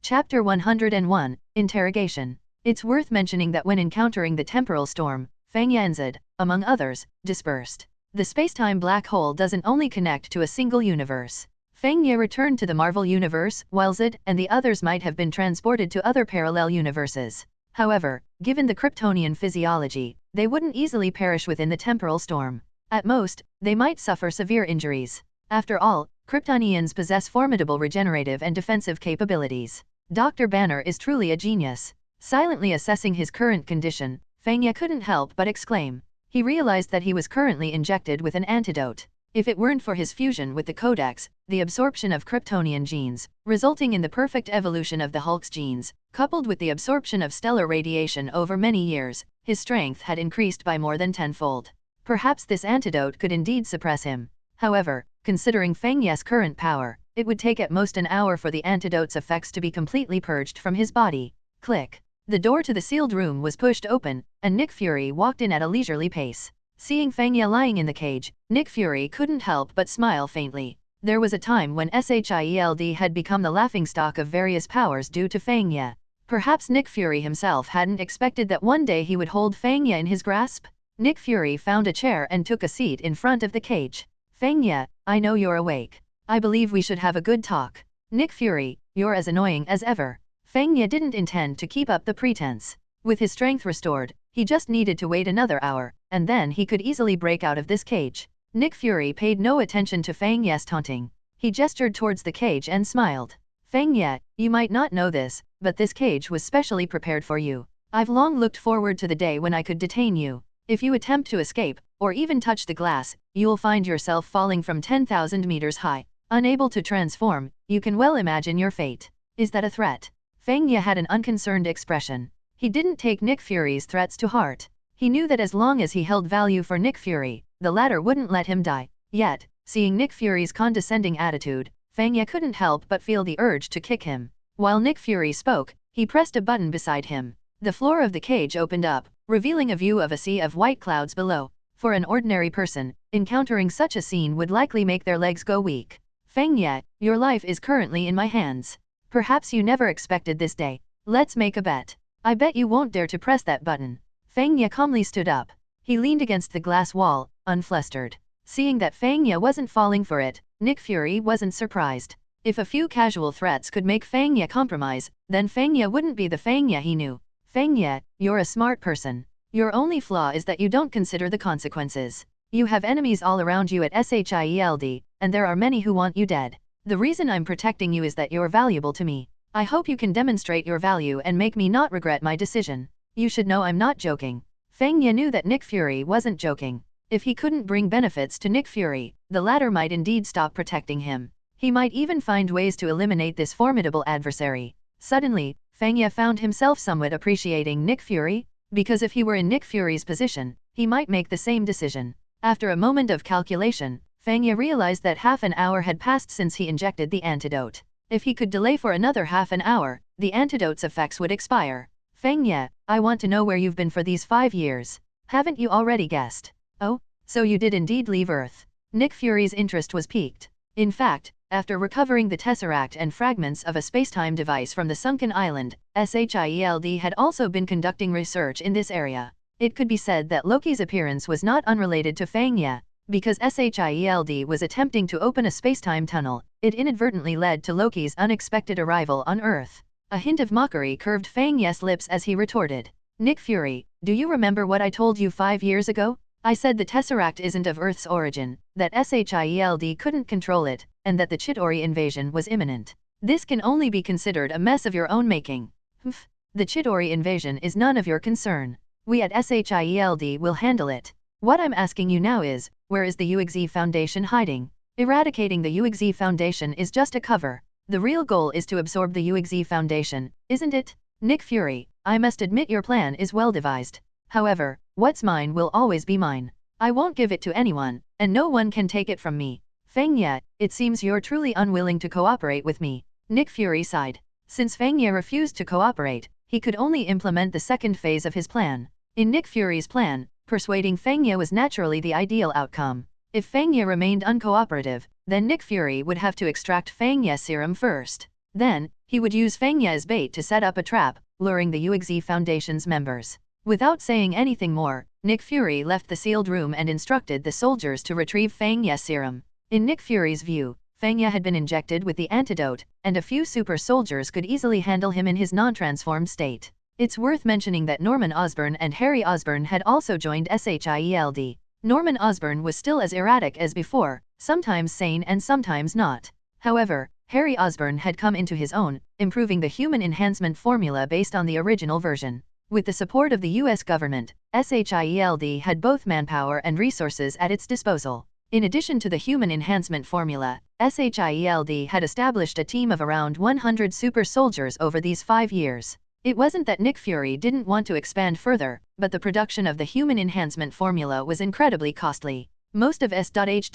Chapter 101, Interrogation. It's worth mentioning that when encountering the temporal storm, Fang Ye and S.H.I.E.L.D, among others, dispersed. The spacetime black hole doesn't only connect to a single universe. Fang Ye returned to the Marvel universe, while S.H.I.E.L.D and the others might have been transported to other parallel universes. However, given the Kryptonian physiology, they wouldn't easily perish within the temporal storm. At most, they might suffer severe injuries. After all, Kryptonians possess formidable regenerative and defensive capabilities. Dr. Banner is truly a genius. Silently assessing his current condition, Fang Ye couldn't help but exclaim. He realized that he was currently injected with an antidote. If it weren't for his fusion with the Codex, the absorption of Kryptonian genes, resulting in the perfect evolution of the Hulk's genes, coupled with the absorption of stellar radiation over many years, his strength had increased by more than tenfold. Perhaps this antidote could indeed suppress him. However, considering Fang Ye's current power, it would take at most an hour for the antidote's effects to be completely purged from his body. Click. The door to the sealed room was pushed open, and Nick Fury walked in at a leisurely pace. Seeing Fang Ye lying in the cage, Nick Fury couldn't help but smile faintly. There was a time when S.H.I.E.L.D had become the laughingstock of various powers due to Fang Ye. Perhaps Nick Fury himself hadn't expected that one day he would hold Fang Ye in his grasp. Nick Fury found a chair and took a seat in front of the cage. Fang Ye, I know you're awake. I believe we should have a good talk. Nick Fury, you're as annoying as ever. Fang Ye didn't intend to keep up the pretense. With his strength restored, he just needed to wait another hour, and then he could easily break out of this cage. Nick Fury paid no attention to Fang Ye's taunting. He gestured towards the cage and smiled. Fang Ye, you might not know this, but this cage was specially prepared for you. I've long looked forward to the day when I could detain you. If you attempt to escape, or even touch the glass, you'll find yourself falling from 10,000 meters high. Unable to transform, you can well imagine your fate. Is that a threat? Fang Ye had an unconcerned expression. He didn't take Nick Fury's threats to heart. He knew that as long as he held value for Nick Fury, the latter wouldn't let him die. Yet, seeing Nick Fury's condescending attitude, Fang Ye couldn't help but feel the urge to kick him. While Nick Fury spoke, he pressed a button beside him. The floor of the cage opened up, revealing a view of a sea of white clouds below. For an ordinary person, encountering such a scene would likely make their legs go weak. Fang Ye, your life is currently in my hands. Perhaps you never expected this day. Let's make a bet. I bet you won't dare to press that button. Fang Ye calmly stood up. He leaned against the glass wall, unflustered. Seeing that Fang Ye wasn't falling for it, Nick Fury wasn't surprised. If a few casual threats could make Fang Ye compromise, then Fang Ye wouldn't be the Fang Ye he knew. Fang Ye, you're a smart person. Your only flaw is that you don't consider the consequences. You have enemies all around you at S.H.I.E.L.D, and there are many who want you dead. The reason I'm protecting you is that you're valuable to me. I hope you can demonstrate your value and make me not regret my decision. You should know I'm not joking. Fang Ye knew that Nick Fury wasn't joking. If he couldn't bring benefits to Nick Fury, the latter might indeed stop protecting him. He might even find ways to eliminate this formidable adversary. Suddenly, Fang Ye found himself somewhat appreciating Nick Fury, because if he were in Nick Fury's position, he might make the same decision. After a moment of calculation, Fang Ye realized that half an hour had passed since he injected the antidote. If he could delay for another half an hour, the antidote's effects would expire. Fang Ye, I want to know where you've been for these 5 years. Haven't you already guessed? Oh, so you did indeed leave Earth. Nick Fury's interest was piqued. In fact, after recovering the Tesseract and fragments of a spacetime device from the sunken island, S.H.I.E.L.D had also been conducting research in this area. It could be said that Loki's appearance was not unrelated to Fang Ye. Because S.H.I.E.L.D was attempting to open a spacetime tunnel, it inadvertently led to Loki's unexpected arrival on Earth. A hint of mockery curved Fang Ye's lips as he retorted. Nick Fury, do you remember what I told you 5 years ago? I said the Tesseract isn't of Earth's origin, that S.H.I.E.L.D couldn't control it, and that the Chitauri invasion was imminent. This can only be considered a mess of your own making. Humph, the Chitauri invasion is none of your concern. We at S.H.I.E.L.D will handle it. What I'm asking you now is, where is the UXZ Foundation hiding? Eradicating the UXZ Foundation is just a cover. The real goal is to absorb the UXZ Foundation, isn't it? Nick Fury, I must admit your plan is well devised. However, what's mine will always be mine. I won't give it to anyone, and no one can take it from me. Fang Ye, it seems you're truly unwilling to cooperate with me. Nick Fury sighed. Since Fang Ye refused to cooperate, he could only implement the second phase of his plan. In Nick Fury's plan, persuading Fang Ye was naturally the ideal outcome. If Fang Ye remained uncooperative, then Nick Fury would have to extract Fang Ye's serum first. Then, He would use Fang Ye as bait to set up a trap, luring the UXE Foundation's members. Without saying anything more, Nick Fury left the sealed room and instructed the soldiers to retrieve Fang Ye's serum. In Nick Fury's view, Fang Ye had been injected with the antidote, and a few super soldiers could easily handle him in his non-transformed state. It's worth mentioning that Norman Osborn and Harry Osborn had also joined S.H.I.E.L.D. Norman Osborn was still as erratic as before, sometimes sane and sometimes not. However, Harry Osborn had come into his own, improving the human enhancement formula based on the original version. With the support of the US government, S.H.I.E.L.D. had both manpower and resources at its disposal. In addition to the human enhancement formula, S.H.I.E.L.D. had established a team of around 100 super soldiers over these 5 years. It wasn't that Nick Fury didn't want to expand further, but the production of the human enhancement formula was incredibly costly. Most of S.H.I.E.L.D's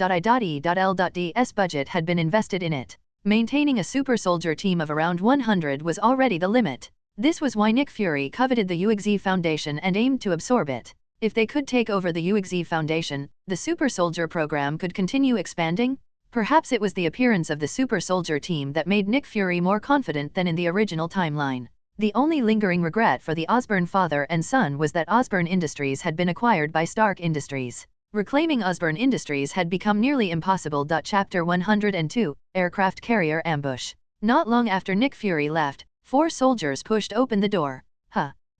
budget had been invested in it. Maintaining a super soldier team of around 100 was already the limit. This was why Nick Fury coveted the UXE Foundation and aimed to absorb it. If they could take over the UXE Foundation, the super soldier program could continue expanding? Perhaps it was the appearance of the super soldier team that made Nick Fury more confident than in the original timeline. The only lingering regret for the Osborn father and son was that Osborn Industries had been acquired by Stark Industries. Reclaiming Osborn Industries had become nearly impossible. Chapter 102, Aircraft Carrier Ambush. Not long after Nick Fury left, 4 soldiers pushed open the door.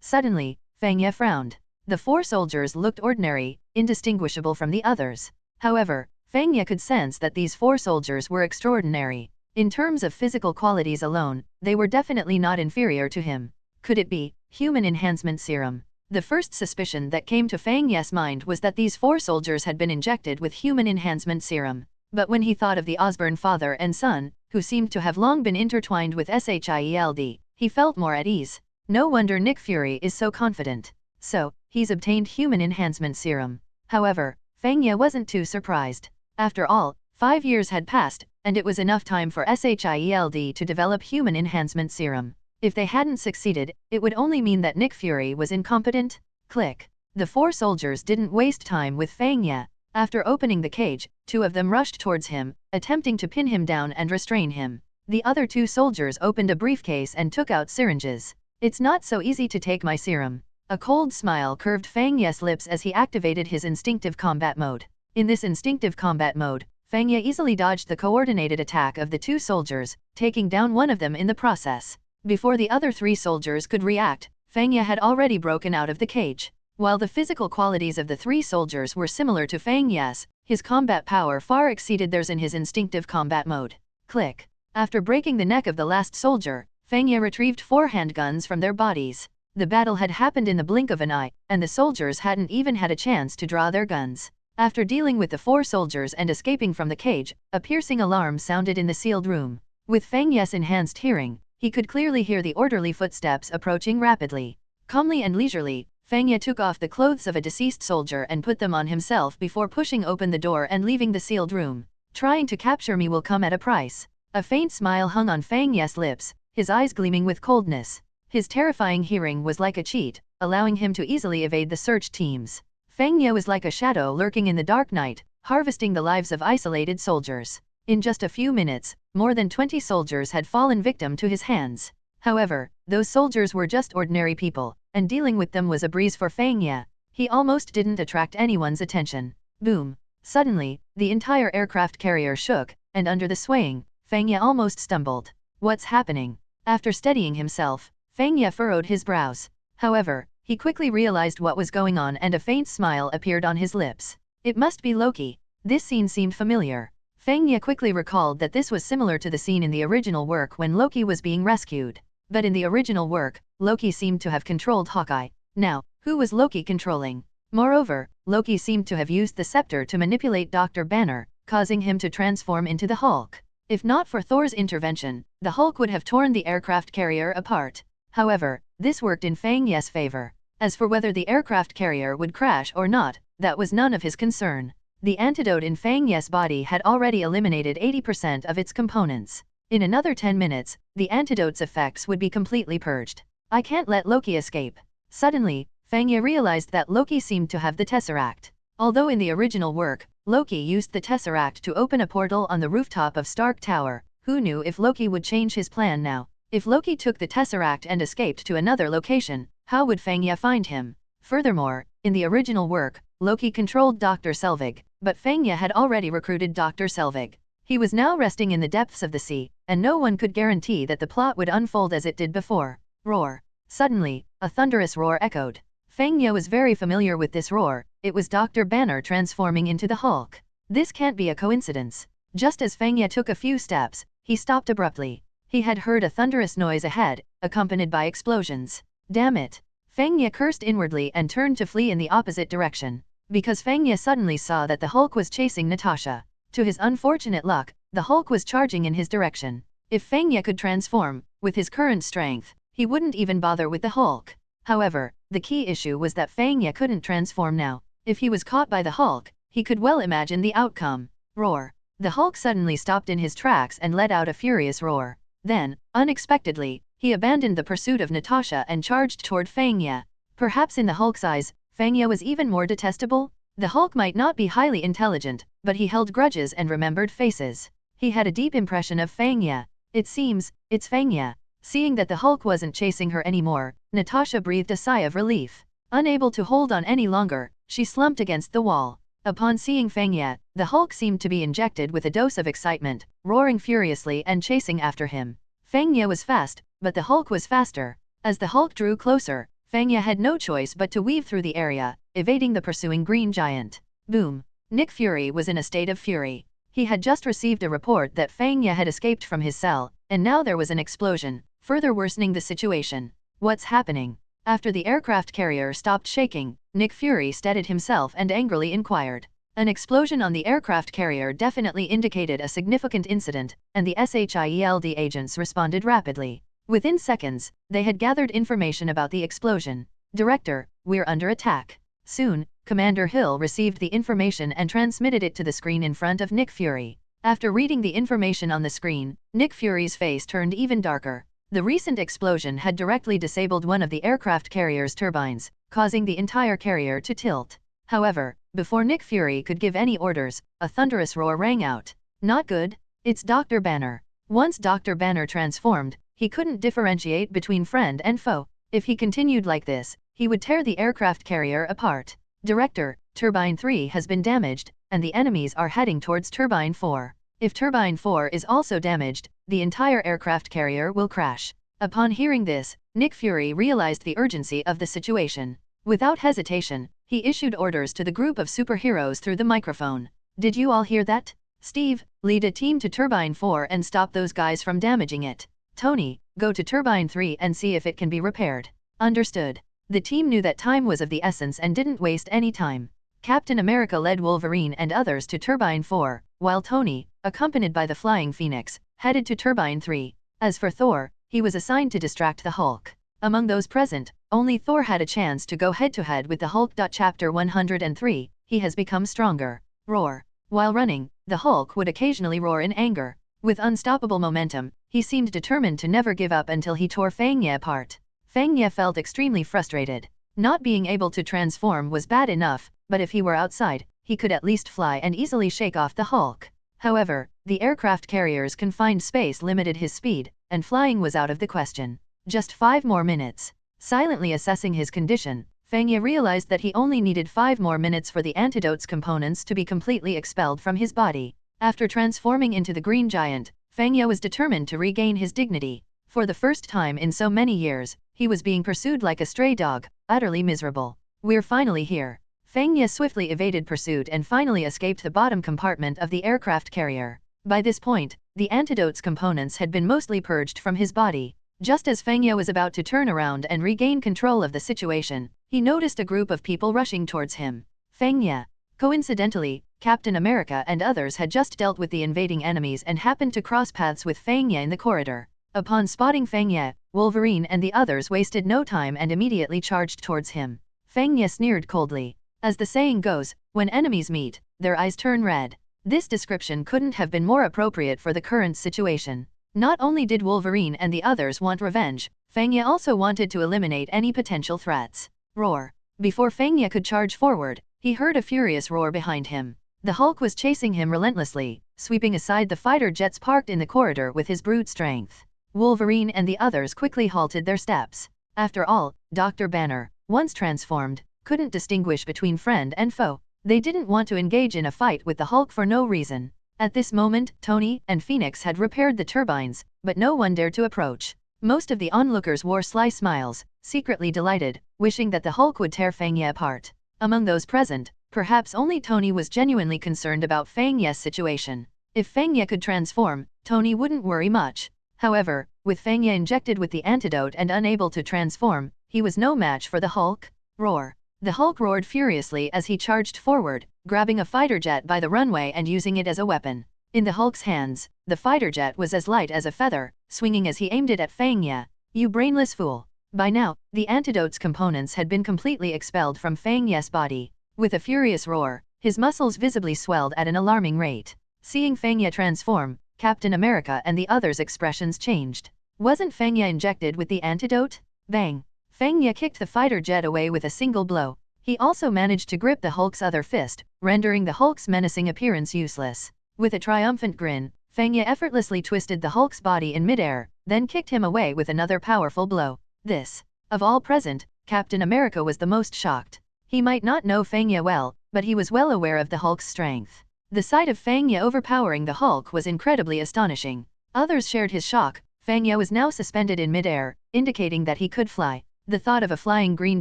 Suddenly, Fang Ye frowned. The 4 soldiers looked ordinary, indistinguishable from the others. However, Fang Ye could sense that these 4 soldiers were extraordinary. In terms of physical qualities alone, they were definitely not inferior to him. Could it be human enhancement serum? The first suspicion that came to Fang Ye's mind was that these 4 soldiers had been injected with human enhancement serum. But when he thought of the Osborn father and son, who seemed to have long been intertwined with S.H.I.E.L.D., he felt more at ease. No wonder Nick Fury is so confident. So, he's obtained human enhancement serum. However, Fang Ye wasn't too surprised. After all, 5 years had passed, and it was enough time for S.H.I.E.L.D. to develop human enhancement serum. If they hadn't succeeded, it would only mean that Nick Fury was incompetent. Click. The 4 soldiers didn't waste time with Fang Ye. After opening the cage, 2 of them rushed towards him, attempting to pin him down and restrain him. The other 2 soldiers opened a briefcase and took out syringes. It's not so easy to take my serum. A cold smile curved Fang Ye's lips as he activated his instinctive combat mode. In this instinctive combat mode, Fang Ye easily dodged the coordinated attack of the 2 soldiers, taking down one of them in the process. Before the other 3 soldiers could react, Fang Ye had already broken out of the cage. While the physical qualities of the 3 soldiers were similar to Fang Ye's, his combat power far exceeded theirs in his instinctive combat mode. Click. After breaking the neck of the last soldier, Fang Ye retrieved 4 handguns from their bodies. The battle had happened in the blink of an eye, and the soldiers hadn't even had a chance to draw their guns. After dealing with the 4 soldiers and escaping from the cage, a piercing alarm sounded in the sealed room. With Fang Ye's enhanced hearing, he could clearly hear the orderly footsteps approaching rapidly. Calmly and leisurely, Fang Ye took off the clothes of a deceased soldier and put them on himself before pushing open the door and leaving the sealed room. Trying to capture me will come at a price. A faint smile hung on Fang Ye's lips, his eyes gleaming with coldness. His terrifying hearing was like a cheat, allowing him to easily evade the search teams. Fang Ye was like a shadow lurking in the dark night, harvesting the lives of isolated soldiers. In just a few minutes, more than 20 soldiers had fallen victim to his hands. However, those soldiers were just ordinary people, and dealing with them was a breeze for Fang Ye. He almost didn't attract anyone's attention. Boom! Suddenly, the entire aircraft carrier shook, and under the swaying, Fang Ye almost stumbled. What's happening? After steadying himself, Fang Ye furrowed his brows. However, he quickly realized what was going on and a faint smile appeared on his lips. It must be Loki. This scene seemed familiar. Fang Ye quickly recalled that this was similar to the scene in the original work when Loki was being rescued. But in the original work, Loki seemed to have controlled Hawkeye. Now, who was Loki controlling? Moreover, Loki seemed to have used the scepter to manipulate Dr. Banner, causing him to transform into the Hulk. If not for Thor's intervention, the Hulk would have torn the aircraft carrier apart. However, this worked in Fang Ye's favor. As for whether the aircraft carrier would crash or not, that was none of his concern. The antidote in Fang Ye's body had already eliminated 80% of its components. In another 10 minutes, the antidote's effects would be completely purged. I can't let Loki escape. Suddenly, Fang Ye realized that Loki seemed to have the Tesseract. Although in the original work, Loki used the Tesseract to open a portal on the rooftop of Stark Tower, who knew if Loki would change his plan now? If Loki took the Tesseract and escaped to another location, how would Fang Ye find him? Furthermore, in the original work, Loki controlled Dr. Selvig, but Fang Ye had already recruited Dr. Selvig. He was now resting in the depths of the sea, and no one could guarantee that the plot would unfold as it did before. Roar. Suddenly, a thunderous roar echoed. Fang Ye was very familiar with this roar. It was Dr. Banner transforming into the Hulk. This can't be a coincidence. Just as Fang Ye took a few steps, he stopped abruptly. He had heard a thunderous noise ahead, accompanied by explosions. Damn it! Fang Ye cursed inwardly and turned to flee in the opposite direction. Because Fang Ye suddenly saw that the Hulk was chasing Natasha. To his unfortunate luck, the Hulk was charging in his direction. If Fang Ye could transform, with his current strength, he wouldn't even bother with the Hulk. However, the key issue was that Fang Ye couldn't transform now. If he was caught by the Hulk, he could well imagine the outcome. Roar. The Hulk suddenly stopped in his tracks and let out a furious roar. Then, unexpectedly, he abandoned the pursuit of Natasha and charged toward Fang Ye. Perhaps in the Hulk's eyes, Fang Ye was even more detestable? The Hulk might not be highly intelligent, but he held grudges and remembered faces. He had a deep impression of Fang Ye. It seems, it's Fang Ye. Seeing that the Hulk wasn't chasing her anymore, Natasha breathed a sigh of relief. Unable to hold on any longer, she slumped against the wall. Upon seeing Fang Ye, the Hulk seemed to be injected with a dose of excitement, roaring furiously and chasing after him. Fang Ye was fast, but the Hulk was faster. As the Hulk drew closer, Fang Ye had no choice but to weave through the area, evading the pursuing green giant. Boom! Nick Fury was in a state of fury. He had just received a report that Fang Ye had escaped from his cell, and now there was an explosion, further worsening the situation. What's happening? After the aircraft carrier stopped shaking, Nick Fury steadied himself and angrily inquired. An explosion on the aircraft carrier definitely indicated a significant incident, and the S.H.I.E.L.D. agents responded rapidly. Within seconds, they had gathered information about the explosion. Director, we're under attack. Soon, Commander Hill received the information and transmitted it to the screen in front of Nick Fury. After reading the information on the screen, Nick Fury's face turned even darker. The recent explosion had directly disabled one of the aircraft carrier's turbines, causing the entire carrier to tilt. However, before Nick Fury could give any orders, a thunderous roar rang out. Not good. It's Dr. Banner. Once Dr. Banner transformed, he couldn't differentiate between friend and foe. If he continued like this, he would tear the aircraft carrier apart. Director, Turbine 3 has been damaged, and the enemies are heading towards Turbine 4. If Turbine 4 is also damaged, the entire aircraft carrier will crash. Upon hearing this, Nick Fury realized the urgency of the situation. Without hesitation, he issued orders to the group of superheroes through the microphone. Did you all hear that? Steve, lead a team to Turbine 4 and stop those guys from damaging it. Tony, go to Turbine 3 and see if it can be repaired. Understood. The team knew that time was of the essence and didn't waste any time. Captain America led Wolverine and others to Turbine 4, while Tony, accompanied by the Flying Phoenix, headed to Turbine 3. As for Thor, he was assigned to distract the Hulk. Among those present, only Thor had a chance to go head-to-head with the Hulk. Chapter 103, he has become stronger. Roar. While running, the Hulk would occasionally roar in anger. With unstoppable momentum, he seemed determined to never give up until he tore Fang Ye apart. Fang Ye felt extremely frustrated. Not being able to transform was bad enough, but if he were outside, he could at least fly and easily shake off the Hulk. However, the aircraft carrier's confined space limited his speed, and flying was out of the question. Just 5 more minutes. Silently assessing his condition, Fang Ye realized that he only needed 5 more minutes for the antidote's components to be completely expelled from his body. After transforming into the green giant, Fang Ye was determined to regain his dignity. For the first time in so many years, he was being pursued like a stray dog, utterly miserable. We're finally here. Fang Ye swiftly evaded pursuit and finally escaped the bottom compartment of the aircraft carrier. By this point, the antidote's components had been mostly purged from his body. Just as Fang Ye was about to turn around and regain control of the situation, he noticed a group of people rushing towards him. Fang Ye. Coincidentally, Captain America and others had just dealt with the invading enemies and happened to cross paths with Fang Ye in the corridor. Upon spotting Fang Ye, Wolverine and the others wasted no time and immediately charged towards him. Fang Ye sneered coldly. As the saying goes, when enemies meet, their eyes turn red. This description couldn't have been more appropriate for the current situation. Not only did Wolverine and the others want revenge, Fang Ye also wanted to eliminate any potential threats. Roar. Before Fang Ye could charge forward, he heard a furious roar behind him. The Hulk was chasing him relentlessly, sweeping aside the fighter jets parked in the corridor with his brute strength. Wolverine and the others quickly halted their steps. After all, Dr. Banner, once transformed, couldn't distinguish between friend and foe. They didn't want to engage in a fight with the Hulk for no reason. At this moment, Tony and Phoenix had repaired the turbines, but no one dared to approach. Most of the onlookers wore sly smiles, secretly delighted, wishing that the Hulk would tear Fang Ye apart. Among those present, perhaps only Tony was genuinely concerned about Fang Ye's situation. If Fang Ye could transform, Tony wouldn't worry much. However, with Fang Ye injected with the antidote and unable to transform, he was no match for the Hulk. Roar! The Hulk roared furiously as he charged forward, grabbing a fighter jet by the runway and using it as a weapon. In the Hulk's hands, the fighter jet was as light as a feather, swinging as he aimed it at Fang Ye. You brainless fool! By now, the antidote's components had been completely expelled from Fang Ye's body. With a furious roar, his muscles visibly swelled at an alarming rate. Seeing Fang Ye transform, Captain America and the others' expressions changed. Wasn't Fang Ye injected with the antidote? Bang! Fang Ye kicked the fighter jet away with a single blow. He also managed to grip the Hulk's other fist, rendering the Hulk's menacing appearance useless. With a triumphant grin, Fang Ye effortlessly twisted the Hulk's body in midair, then kicked him away with another powerful blow. This, of all present, Captain America was the most shocked. He might not know Fang Ye well, but he was well aware of the Hulk's strength. The sight of Fang Ye overpowering the Hulk was incredibly astonishing. Others shared his shock. Fang Ye was now suspended in midair, indicating that he could fly. The thought of a flying green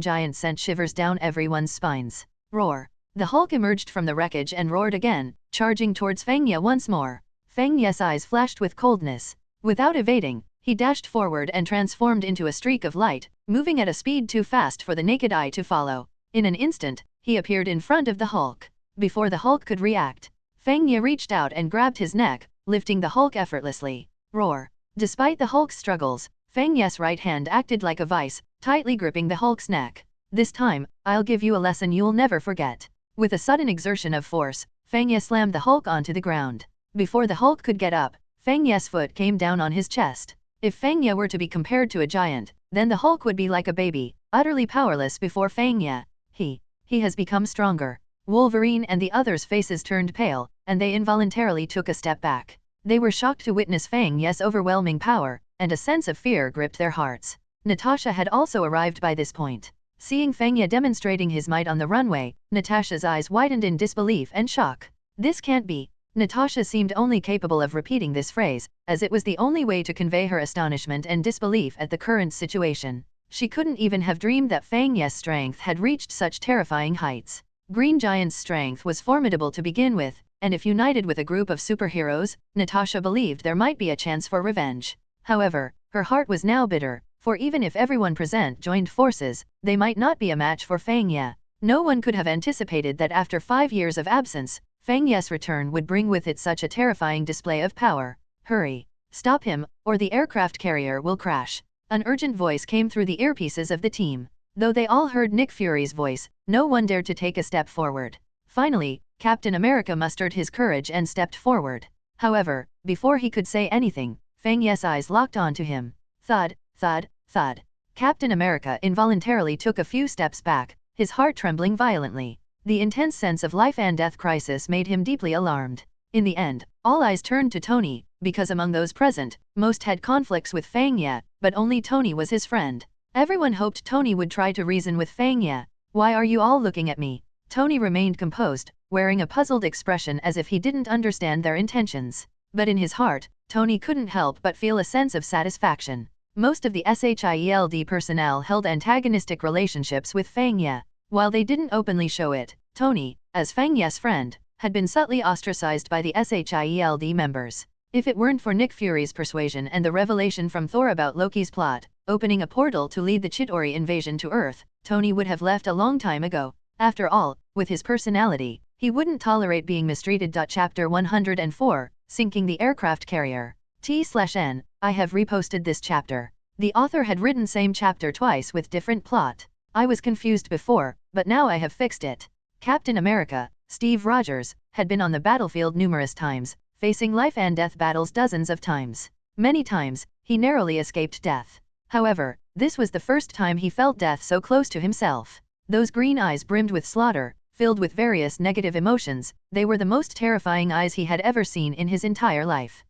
giant sent shivers down everyone's spines. Roar! The Hulk emerged from the wreckage and roared again, charging towards Fang Ye once more. Fang Ye's eyes flashed with coldness. Without evading, he dashed forward and transformed into a streak of light, moving at a speed too fast for the naked eye to follow. In an instant, he appeared in front of the Hulk. Before the Hulk could react, Fang Ye reached out and grabbed his neck, lifting the Hulk effortlessly. Roar! Despite the Hulk's struggles, Fang Ye's right hand acted like a vice, tightly gripping the Hulk's neck. This time, I'll give you a lesson you'll never forget. With a sudden exertion of force, Fang Ye slammed the Hulk onto the ground. Before the Hulk could get up, Fang Ye's foot came down on his chest. If Fang Ye were to be compared to a giant, then the Hulk would be like a baby, utterly powerless before Fang Ye. He has become stronger. Wolverine and the others' faces turned pale, and they involuntarily took a step back. They were shocked to witness Fang Ye's overwhelming power, and a sense of fear gripped their hearts. Natasha had also arrived by this point. Seeing Fang Ye demonstrating his might on the runway, Natasha's eyes widened in disbelief and shock. This can't be. Natasha seemed only capable of repeating this phrase, as it was the only way to convey her astonishment and disbelief at the current situation. She couldn't even have dreamed that Fang Ye's strength had reached such terrifying heights. Green Giant's strength was formidable to begin with, and if united with a group of superheroes, Natasha believed there might be a chance for revenge. However, her heart was now bitter, for even if everyone present joined forces, they might not be a match for Fang Ye. No one could have anticipated that after 5 years of absence, Fang Ye's return would bring with it such a terrifying display of power. Hurry! Stop him, or the aircraft carrier will crash. An urgent voice came through the earpieces of the team. Though they all heard Nick Fury's voice, no one dared to take a step forward. Finally, Captain America mustered his courage and stepped forward. However, before he could say anything, Fang Ye's eyes locked onto him. Thud, thud, thud. Captain America involuntarily took a few steps back, his heart trembling violently. The intense sense of life and death crisis made him deeply alarmed. In the end, all eyes turned to Tony, because among those present, most had conflicts with Fang Ye, but only Tony was his friend. Everyone hoped Tony would try to reason with Fang Ye. Why are you all looking at me? Tony remained composed, wearing a puzzled expression as if he didn't understand their intentions. But in his heart, Tony couldn't help but feel a sense of satisfaction. Most of the S.H.I.E.L.D. personnel held antagonistic relationships with Fang Ye. While they didn't openly show it, Tony, as Fang Ye's friend, had been subtly ostracized by the S.H.I.E.L.D. members. If it weren't for Nick Fury's persuasion and the revelation from Thor about Loki's plot, opening a portal to lead the Chitauri invasion to Earth, Tony would have left a long time ago. After all, with his personality, he wouldn't tolerate being mistreated. Chapter 104, Sinking the Aircraft Carrier. T/N, I have reposted this chapter. The author had written same chapter twice with different plot. I was confused before, but now I have fixed it. Captain America, Steve Rogers, had been on the battlefield numerous times, facing life and death battles dozens of times. Many times, he narrowly escaped death. However, this was the first time he felt death so close to himself. Those green eyes brimmed with slaughter, filled with various negative emotions, they were the most terrifying eyes he had ever seen in his entire life.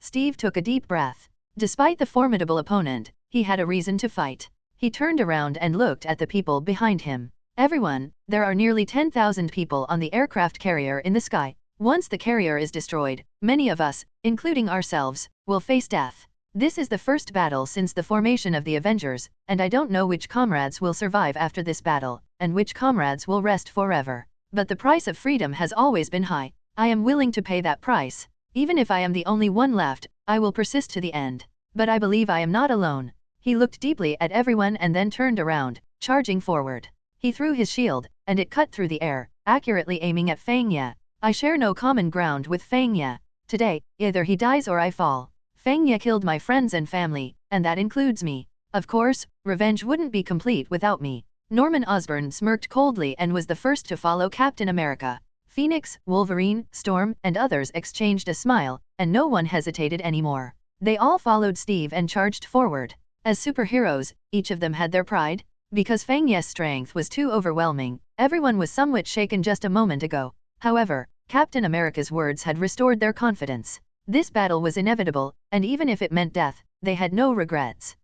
Steve took a deep breath. Despite the formidable opponent, he had a reason to fight. He turned around and looked at the people behind him. Everyone, there are nearly 10,000 people on the aircraft carrier in the sky. Once the carrier is destroyed, many of us, including ourselves, will face death. This is the first battle since the formation of the Avengers, and I don't know which comrades will survive after this battle, and which comrades will rest forever. But the price of freedom has always been high. I am willing to pay that price. Even if I am the only one left, I will persist to the end. But I believe I am not alone. He looked deeply at everyone and then turned around, charging forward. He threw his shield, and it cut through the air, accurately aiming at Fang Ye. I share no common ground with Fang Ye. Today, either he dies or I fall. Fang Ye killed my friends and family, and that includes me. Of course, revenge wouldn't be complete without me. Norman Osborn smirked coldly and was the first to follow Captain America. Phoenix, Wolverine, Storm, and others exchanged a smile, and no one hesitated anymore. They all followed Steve and charged forward. As superheroes, each of them had their pride. Because Fang Ye's strength was too overwhelming, everyone was somewhat shaken just a moment ago. However, Captain America's words had restored their confidence. This battle was inevitable, and even if it meant death, they had no regrets.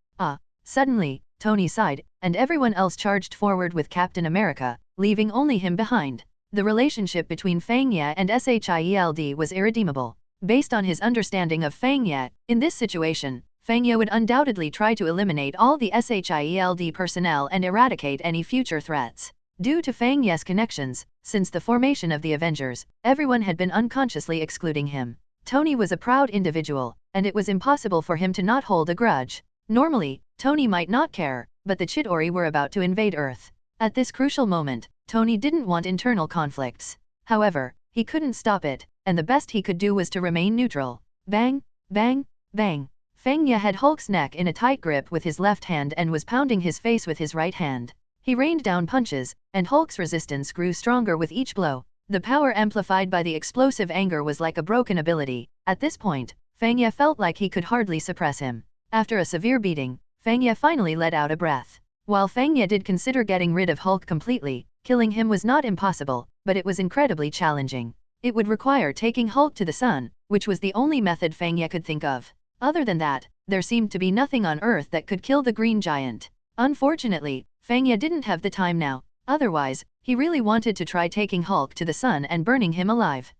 Suddenly, Tony sighed, and everyone else charged forward with Captain America, leaving only him behind. The relationship between Fang Ye and S.H.I.E.L.D. was irredeemable. Based on his understanding of Fang Ye, in this situation, Fang Ye would undoubtedly try to eliminate all the S.H.I.E.L.D. personnel and eradicate any future threats. Due to Fang Ye's connections, since the formation of the Avengers, everyone had been unconsciously excluding him. Tony was a proud individual, and it was impossible for him to not hold a grudge. Normally, Tony might not care, but the Chitauri were about to invade Earth. At this crucial moment, Tony didn't want internal conflicts. However, he couldn't stop it, and the best he could do was to remain neutral. Bang, bang, bang. Fang Ye had Hulk's neck in a tight grip with his left hand and was pounding his face with his right hand. He rained down punches, and Hulk's resistance grew stronger with each blow. The power amplified by the explosive anger was like a broken ability. At this point, Fang Ye felt like he could hardly suppress him. After a severe beating, Fang Ye finally let out a breath. While Fang Ye did consider getting rid of Hulk completely, killing him was not impossible, but it was incredibly challenging. It would require taking Hulk to the sun, which was the only method Fang Ye could think of. Other than that, there seemed to be nothing on Earth that could kill the Green Giant. Unfortunately, Fang Ye didn't have the time now. Otherwise, he really wanted to try taking Hulk to the sun and burning him alive.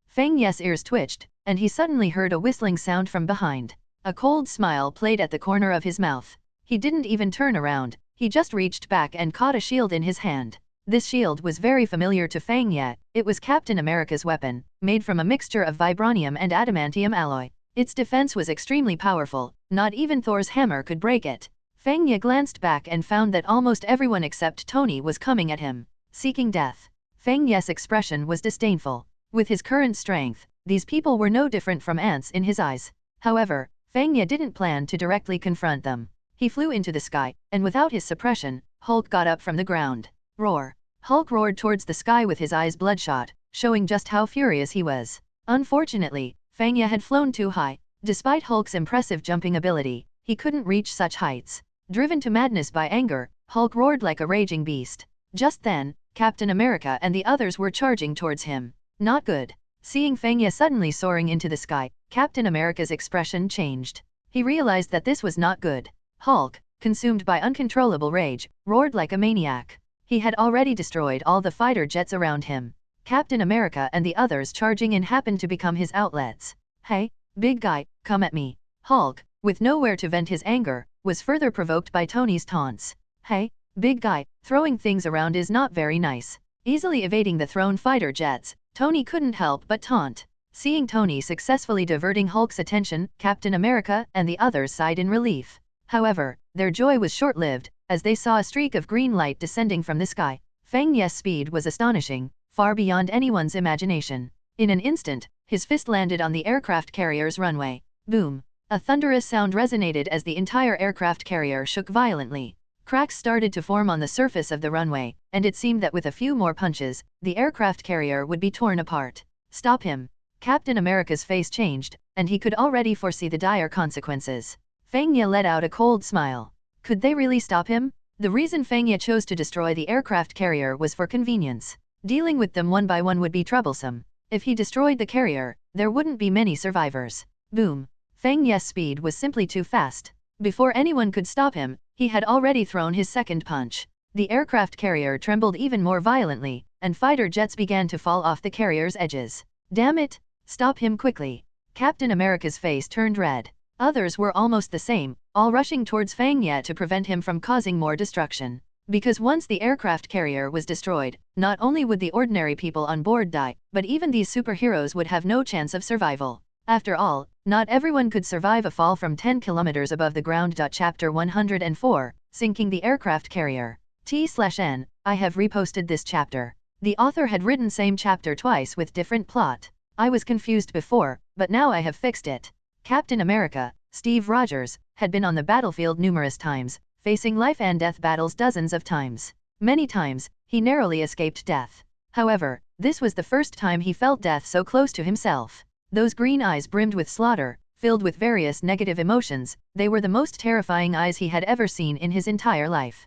Fang Ye's ears twitched, and he suddenly heard a whistling sound from behind. A cold smile played at the corner of his mouth. He didn't even turn around, he just reached back and caught a shield in his hand. This shield was very familiar to Fang Ye. It was Captain America's weapon, made from a mixture of vibranium and adamantium alloy. Its defense was extremely powerful, not even Thor's hammer could break it. Fang Ye glanced back and found that almost everyone except Tony was coming at him, seeking death. Fang Ye's expression was disdainful. With his current strength, these people were no different from ants in his eyes. However, Fang Ye didn't plan to directly confront them. He flew into the sky, and without his suppression, Hulk got up from the ground. Roar! Hulk roared towards the sky with his eyes bloodshot, showing just how furious he was. Unfortunately, Fang Ye had flown too high. Despite Hulk's impressive jumping ability, he couldn't reach such heights. Driven to madness by anger, Hulk roared like a raging beast. Just then, Captain America and the others were charging towards him. Not good. Seeing Fang Ye suddenly soaring into the sky, Captain America's expression changed. He realized that this was not good. Hulk, consumed by uncontrollable rage, roared like a maniac. He had already destroyed all the fighter jets around him. Captain America and the others charging in happened to become his outlets. Hey, big guy, come at me. Hulk, with nowhere to vent his anger, was further provoked by Tony's taunts. Hey, big guy, throwing things around is not very nice. Easily evading the thrown fighter jets, Tony couldn't help but taunt. Seeing Tony successfully diverting Hulk's attention, Captain America and the others sighed in relief. However, their joy was short-lived, as they saw a streak of green light descending from the sky. Fang Ye's speed was astonishing, far beyond anyone's imagination. In an instant, his fist landed on the aircraft carrier's runway. Boom! A thunderous sound resonated as the entire aircraft carrier shook violently. Cracks started to form on the surface of the runway, and it seemed that with a few more punches, the aircraft carrier would be torn apart. Stop him! Captain America's face changed, and he could already foresee the dire consequences. Fang Ye let out a cold smile. Could they really stop him? The reason Fang Ye chose to destroy the aircraft carrier was for convenience. Dealing with them one by one would be troublesome. If he destroyed the carrier, there wouldn't be many survivors. Boom! Fang Ye's speed was simply too fast. Before anyone could stop him, he had already thrown his second punch. The aircraft carrier trembled even more violently, and fighter jets began to fall off the carrier's edges. Damn it! Stop him quickly. Captain America's face turned red. Others were almost the same, all rushing towards Fang Ye to prevent him from causing more destruction. Because once the aircraft carrier was destroyed, not only would the ordinary people on board die, but even these superheroes would have no chance of survival. After all, not everyone could survive a fall from 10 kilometers above the ground. Chapter 104, Sinking the Aircraft Carrier. T/N, I have reposted this chapter. The author had written same chapter twice with different plot. I was confused before, but now I have fixed it. Captain America, Steve Rogers, had been on the battlefield numerous times, facing life and death battles dozens of times. Many times, he narrowly escaped death. However, this was the first time he felt death so close to himself. Those green eyes brimmed with slaughter, filled with various negative emotions, they were the most terrifying eyes he had ever seen in his entire life.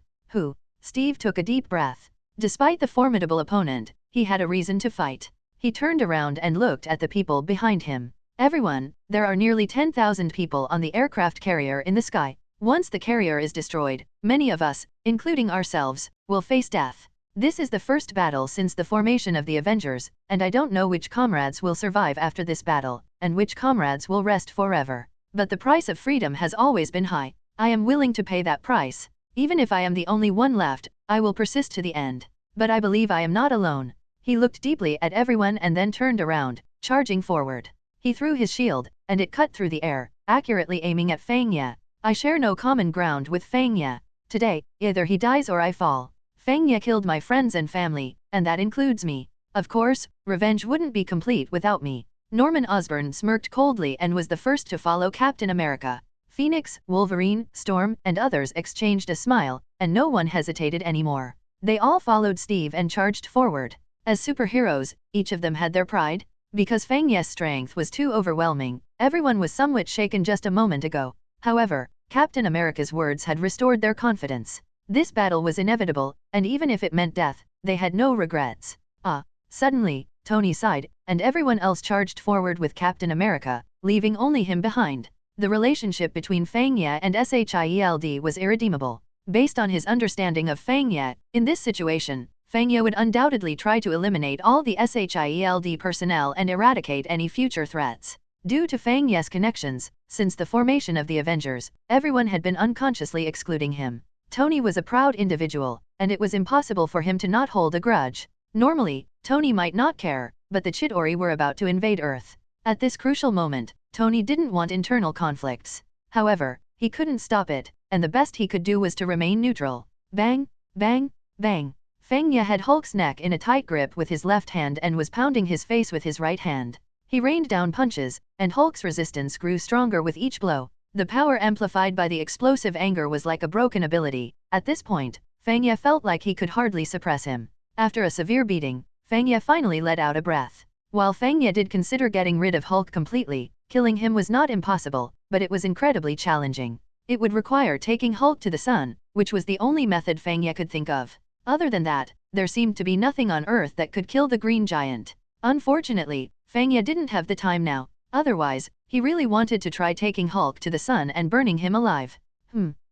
Steve took a deep breath. Despite the formidable opponent, he had a reason to fight. He turned around and looked at the people behind him. Everyone, there are nearly 10,000 people on the aircraft carrier in the sky. Once the carrier is destroyed, many of us, including ourselves, will face death. This is the first battle since the formation of the Avengers, and I don't know which comrades will survive after this battle, and which comrades will rest forever. But the price of freedom has always been high. I am willing to pay that price. Even if I am the only one left, I will persist to the end. But I believe I am not alone. He looked deeply at everyone and then turned around, charging forward. He threw his shield, and it cut through the air, accurately aiming at Fang Ye. I share no common ground with Fang Ye. Today, either he dies or I fall. Fang Ye killed my friends and family, and that includes me. Of course, revenge wouldn't be complete without me. Norman Osborn smirked coldly and was the first to follow Captain America. Phoenix, Wolverine, Storm, and others exchanged a smile, and no one hesitated anymore. They all followed Steve and charged forward. As superheroes, each of them had their pride. Because Fang Ye's strength was too overwhelming, everyone was somewhat shaken just a moment ago. However, Captain America's words had restored their confidence. This battle was inevitable, and even if it meant death, they had no regrets. Suddenly, Tony sighed, and everyone else charged forward with Captain America, leaving only him behind. The relationship between Fang Ye and S.H.I.E.L.D. was irredeemable. Based on his understanding of Fang Ye, in this situation, Fang Ye would undoubtedly try to eliminate all the S.H.I.E.L.D. personnel and eradicate any future threats. Due to Fang Ye's connections, since the formation of the Avengers, everyone had been unconsciously excluding him. Tony was a proud individual, and it was impossible for him to not hold a grudge. Normally, Tony might not care, but the Chitauri were about to invade Earth. At this crucial moment, Tony didn't want internal conflicts. However, he couldn't stop it, and the best he could do was to remain neutral. Bang, bang, bang. Fang Ye had Hulk's neck in a tight grip with his left hand and was pounding his face with his right hand. He rained down punches, and Hulk's resistance grew stronger with each blow. The power amplified by the explosive anger was like a broken ability. At this point, Fang Ye felt like he could hardly suppress him. After a severe beating, Fang Ye finally let out a breath. While Fang Ye did consider getting rid of Hulk completely, killing him was not impossible, but it was incredibly challenging. It would require taking Hulk to the sun, which was the only method Fang Ye could think of. Other than that, there seemed to be nothing on Earth that could kill the Green Giant. Unfortunately, Fang Ye didn't have the time now. Otherwise, he really wanted to try taking Hulk to the sun and burning him alive.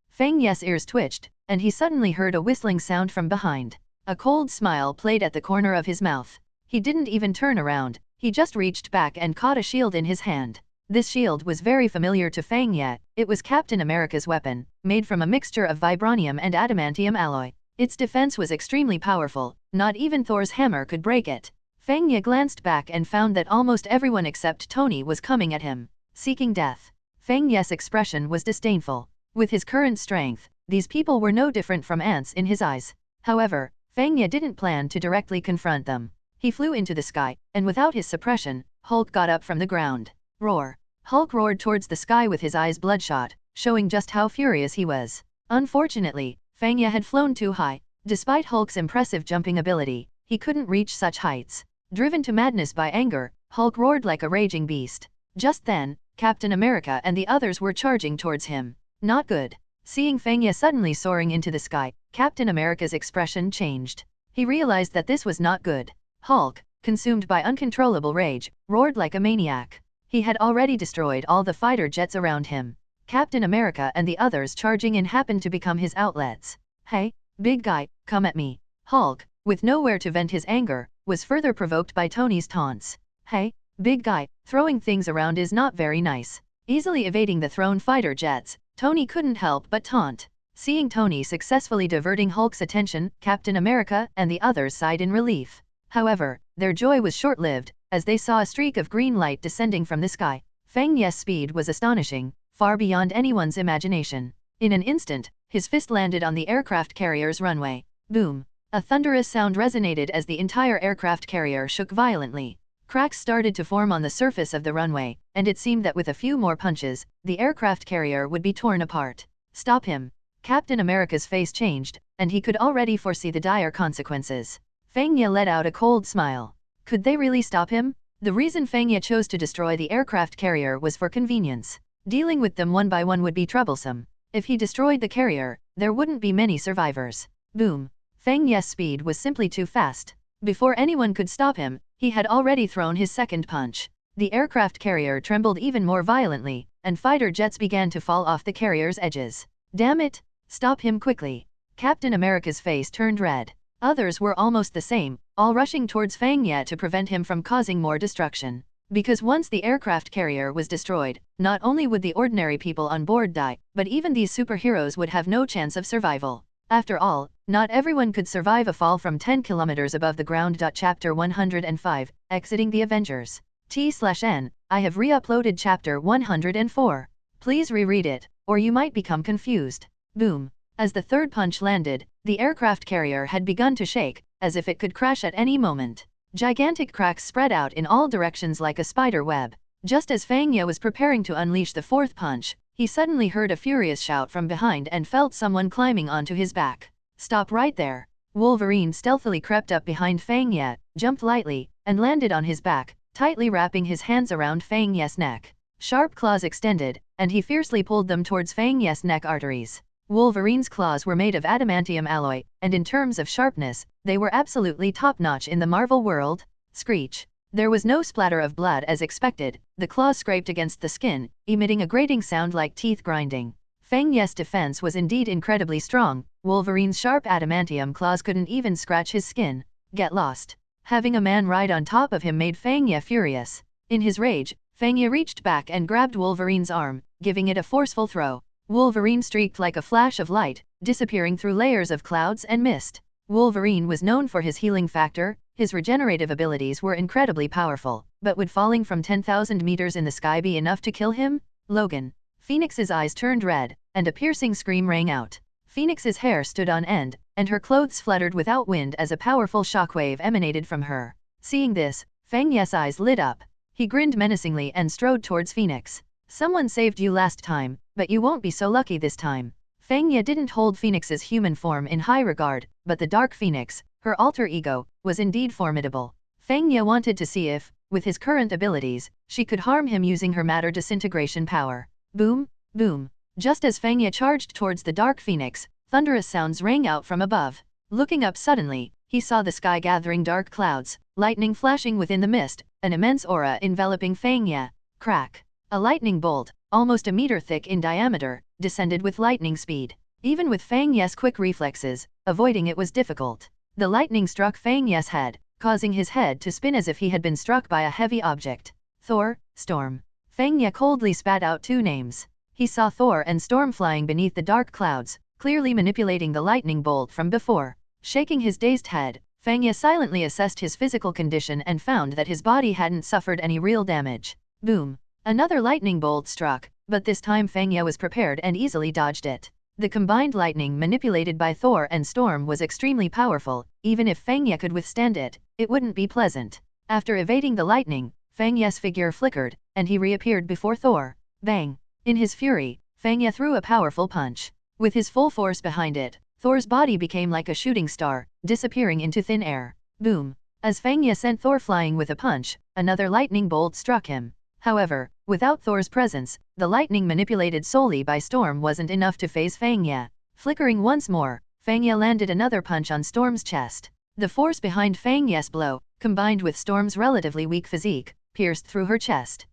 Fang Ye's ears twitched, and he suddenly heard a whistling sound from behind. A cold smile played at the corner of his mouth. He didn't even turn around, he just reached back and caught a shield in his hand. This shield was very familiar to Fang Ye. It was Captain America's weapon, made from a mixture of vibranium and adamantium alloy. Its defense was extremely powerful, not even Thor's hammer could break it. Fang Ye glanced back and found that almost everyone except Tony was coming at him, seeking death. Fang Ye's expression was disdainful. With his current strength, these people were no different from ants in his eyes. However, Fang Ye didn't plan to directly confront them. He flew into the sky, and without his suppression, Hulk got up from the ground. Roar! Hulk roared towards the sky with his eyes bloodshot, showing just how furious he was. Unfortunately, Fang Ye had flown too high. Despite Hulk's impressive jumping ability, he couldn't reach such heights. Driven to madness by anger, Hulk roared like a raging beast. Just then, Captain America and the others were charging towards him. Not good. Seeing Fang Ye suddenly soaring into the sky, Captain America's expression changed. He realized that this was not good. Hulk, consumed by uncontrollable rage, roared like a maniac. He had already destroyed all the fighter jets around him. Captain America and the others charging in happened to become his outlets. "Hey, big guy, come at me." Hulk, with nowhere to vent his anger, was further provoked by Tony's taunts. "Hey, big guy, throwing things around is not very nice." Easily evading the thrown fighter jets, Tony couldn't help but taunt. Seeing Tony successfully diverting Hulk's attention, Captain America and the others sighed in relief. However, their joy was short-lived, as they saw a streak of green light descending from the sky. Fang Ye's speed was astonishing, far beyond anyone's imagination. In an instant, his fist landed on the aircraft carrier's runway. Boom! A thunderous sound resonated as the entire aircraft carrier shook violently. Cracks started to form on the surface of the runway, and it seemed that with a few more punches, the aircraft carrier would be torn apart. "Stop him!" Captain America's face changed, and he could already foresee the dire consequences. Fang Ye let out a cold smile. Could they really stop him? The reason Fang Ye chose to destroy the aircraft carrier was for convenience. Dealing with them one by one would be troublesome. If he destroyed the carrier, there wouldn't be many survivors. Boom! Fang Ye's speed was simply too fast. Before anyone could stop him, he had already thrown his second punch. The aircraft carrier trembled even more violently, and fighter jets began to fall off the carrier's edges. "Damn it! Stop him quickly!" Captain America's face turned red. Others were almost the same, all rushing towards Fang Ye to prevent him from causing more destruction. Because once the aircraft carrier was destroyed, not only would the ordinary people on board die, but even these superheroes would have no chance of survival. After all, not everyone could survive a fall from 10 kilometers above the ground. Chapter 105, Exiting the Avengers. T/N, I have re-uploaded Chapter 104. Please reread it, or you might become confused. Boom! As the third punch landed, the aircraft carrier had begun to shake, as if it could crash at any moment. Gigantic cracks spread out in all directions like a spider web. Just as Fang Ye was preparing to unleash the fourth punch, he suddenly heard a furious shout from behind and felt someone climbing onto his back. "Stop right there!" Wolverine stealthily crept up behind Fang Ye, jumped lightly, and landed on his back, tightly wrapping his hands around Fang Ye's neck. Sharp claws extended, and he fiercely pulled them towards Fang Ye's neck arteries. Wolverine's claws were made of adamantium alloy, and in terms of sharpness, they were absolutely top-notch in the Marvel world. Screech! There was no splatter of blood as expected. The claws scraped against the skin, emitting a grating sound like teeth grinding. Fang Ye's defense was indeed incredibly strong. Wolverine's sharp adamantium claws couldn't even scratch his skin. Get lost! Having a man right on top of him made Fang Ye furious. In his rage, Fang Ye reached back and grabbed Wolverine's arm, giving it a forceful throw. Wolverine streaked like a flash of light, disappearing through layers of clouds and mist. Wolverine was known for his healing factor. His regenerative abilities were incredibly powerful, but would falling from 10,000 meters in the sky be enough to kill him? Logan. Phoenix's eyes turned red, and a piercing scream rang out. Phoenix's hair stood on end, and her clothes fluttered without wind as a powerful shockwave emanated from her. Seeing this, Fang Ye's eyes lit up. He grinned menacingly and strode towards Phoenix. "Someone saved you last time, but you won't be so lucky this time." Fang Ye didn't hold Phoenix's human form in high regard, but the Dark Phoenix, her alter ego, was indeed formidable. Fang Ye wanted to see if, with his current abilities, she could harm him using her matter disintegration power. Boom! Boom! Just as Fang Ye charged towards the Dark Phoenix, thunderous sounds rang out from above. Looking up suddenly, he saw the sky gathering dark clouds, lightning flashing within the mist, an immense aura enveloping Fang Ye. Crack! A lightning bolt, almost a meter thick in diameter, descended with lightning speed. Even with Fang Ye's quick reflexes, avoiding it was difficult. The lightning struck Fang Ye's head, causing his head to spin as if he had been struck by a heavy object. Thor, Storm. Fang Ye coldly spat out two names. He saw Thor and Storm flying beneath the dark clouds, clearly manipulating the lightning bolt from before. Shaking his dazed head, Fang Ye silently assessed his physical condition and found that his body hadn't suffered any real damage. Boom! Another lightning bolt struck, but this time Fang Ye was prepared and easily dodged it. The combined lightning manipulated by Thor and Storm was extremely powerful. Even if Fang Ye could withstand it, it wouldn't be pleasant. After evading the lightning, Fang Ye's figure flickered, and he reappeared before Thor. Bang! In his fury, Fang Ye threw a powerful punch. With his full force behind it, Thor's body became like a shooting star, disappearing into thin air. Boom! As Fang Ye sent Thor flying with a punch, another lightning bolt struck him. However, without Thor's presence, the lightning manipulated solely by Storm wasn't enough to phase Fang Ye. Flickering once more, Fang Ye landed another punch on Storm's chest. The force behind Fang Ye's blow, combined with Storm's relatively weak physique, pierced through her chest.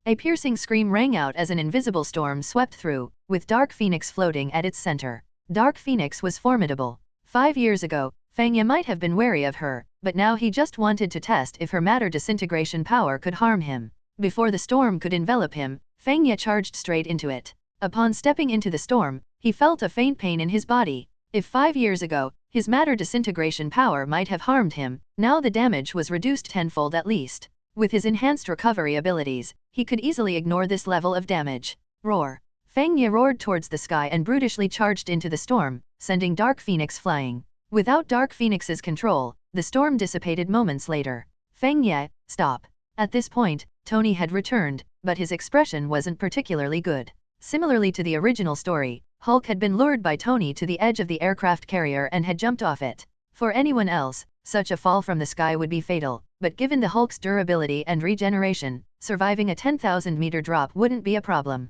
A piercing scream rang out as an invisible storm swept through, with Dark Phoenix floating at its center. Dark Phoenix was formidable. 5 years ago, Fang Ye might have been wary of her, but now he just wanted to test if her matter disintegration power could harm him. Before the storm could envelop him, Fang Ye charged straight into it. Upon stepping into the storm, he felt a faint pain in his body. If 5 years ago, his matter disintegration power might have harmed him, now the damage was reduced tenfold at least. With his enhanced recovery abilities, he could easily ignore this level of damage. Roar! Fang Ye roared towards the sky and brutishly charged into the storm, sending Dark Phoenix flying. Without Dark Phoenix's control, the storm dissipated moments later. Fang Ye, stop! At this point, Tony had returned, but his expression wasn't particularly good. Similarly to the original story, Hulk had been lured by Tony to the edge of the aircraft carrier and had jumped off it. For anyone else, such a fall from the sky would be fatal, but given the Hulk's durability and regeneration, surviving a 10,000-meter drop wouldn't be a problem.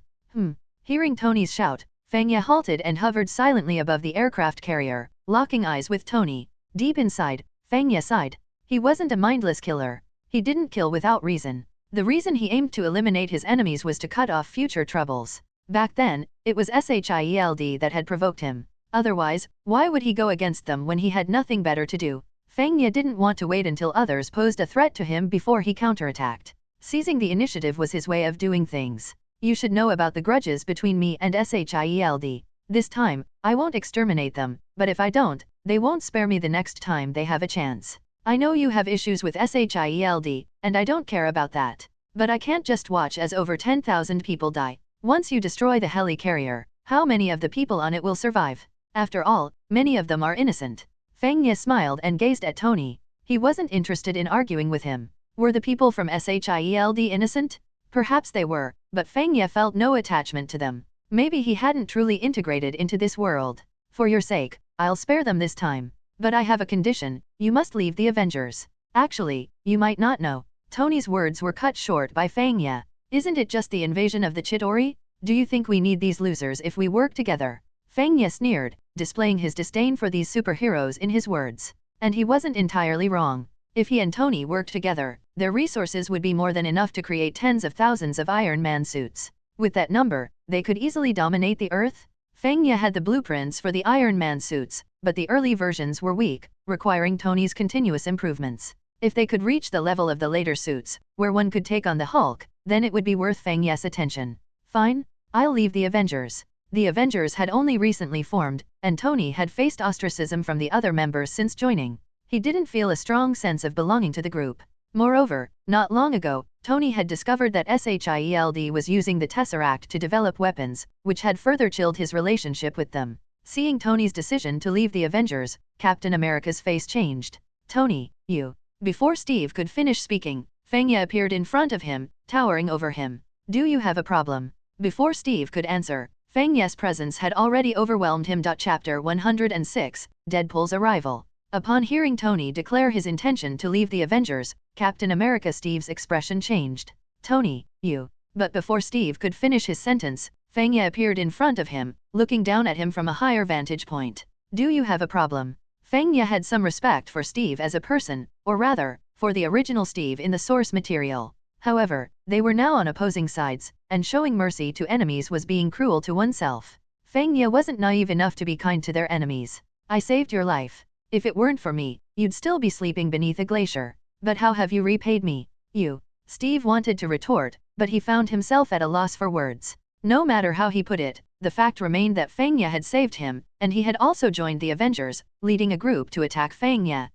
Hearing Tony's shout, Fang Ye halted and hovered silently above the aircraft carrier, locking eyes with Tony. Deep inside, Fang Ye sighed. He wasn't a mindless killer. He didn't kill without reason. The reason he aimed to eliminate his enemies was to cut off future troubles. Back then, it was S.H.I.E.L.D. that had provoked him. Otherwise, why would he go against them when he had nothing better to do? Fang Ye didn't want to wait until others posed a threat to him before he counterattacked. Seizing the initiative was his way of doing things. You should know about the grudges between me and S.H.I.E.L.D. This time, I won't exterminate them, but if I don't, they won't spare me the next time they have a chance. I know you have issues with S.H.I.E.L.D., and I don't care about that. But I can't just watch as over 10,000 people die. Once you destroy the Helicarrier, how many of the people on it will survive? After all, many of them are innocent. Fang Ye smiled and gazed at Tony. He wasn't interested in arguing with him. Were the people from S.H.I.E.L.D. innocent? Perhaps they were, but Fang Ye felt no attachment to them. Maybe he hadn't truly integrated into this world. For your sake, I'll spare them this time. But I have a condition: you must leave the Avengers. Actually, you might not know. Tony's words were cut short by Fang Ye. Isn't it just the invasion of the Chitauri? Do you think we need these losers if we work together? Fang Ye sneered, displaying his disdain for these superheroes in his words. And he wasn't entirely wrong. If he and Tony worked together, their resources would be more than enough to create tens of thousands of Iron Man suits. With that number, they could easily dominate the Earth. Fang Ye had the blueprints for the Iron Man suits, but the early versions were weak, requiring Tony's continuous improvements. If they could reach the level of the later suits, where one could take on the Hulk, then it would be worth Fang Ye's attention. Fine, I'll leave the Avengers. The Avengers had only recently formed, and Tony had faced ostracism from the other members since joining. He didn't feel a strong sense of belonging to the group. Moreover, not long ago, Tony had discovered that S.H.I.E.L.D. was using the Tesseract to develop weapons, which had further chilled his relationship with them. Seeing Tony's decision to leave the Avengers, Captain America's face changed. Tony, you. Before Steve could finish speaking, Fang Ye appeared in front of him, towering over him. Do you have a problem? Before Steve could answer, Fang Ye's presence had already overwhelmed him. Chapter 106, Deadpool's Arrival. Upon hearing Tony declare his intention to leave the Avengers, Captain America Steve's expression changed. Tony, you. But before Steve could finish his sentence, Fang Ye appeared in front of him, looking down at him from a higher vantage point. Do you have a problem? Fang Ye had some respect for Steve as a person, or rather, for the original Steve in the source material. However, they were now on opposing sides, and showing mercy to enemies was being cruel to oneself. Fang Ye wasn't naive enough to be kind to their enemies. I saved your life. If it weren't for me, you'd still be sleeping beneath a glacier. But how have you repaid me? You. Steve wanted to retort, but he found himself at a loss for words. No matter how he put it, the fact remained that Fang Ye had saved him, and he had also joined the Avengers, leading a group to attack Fang Ye.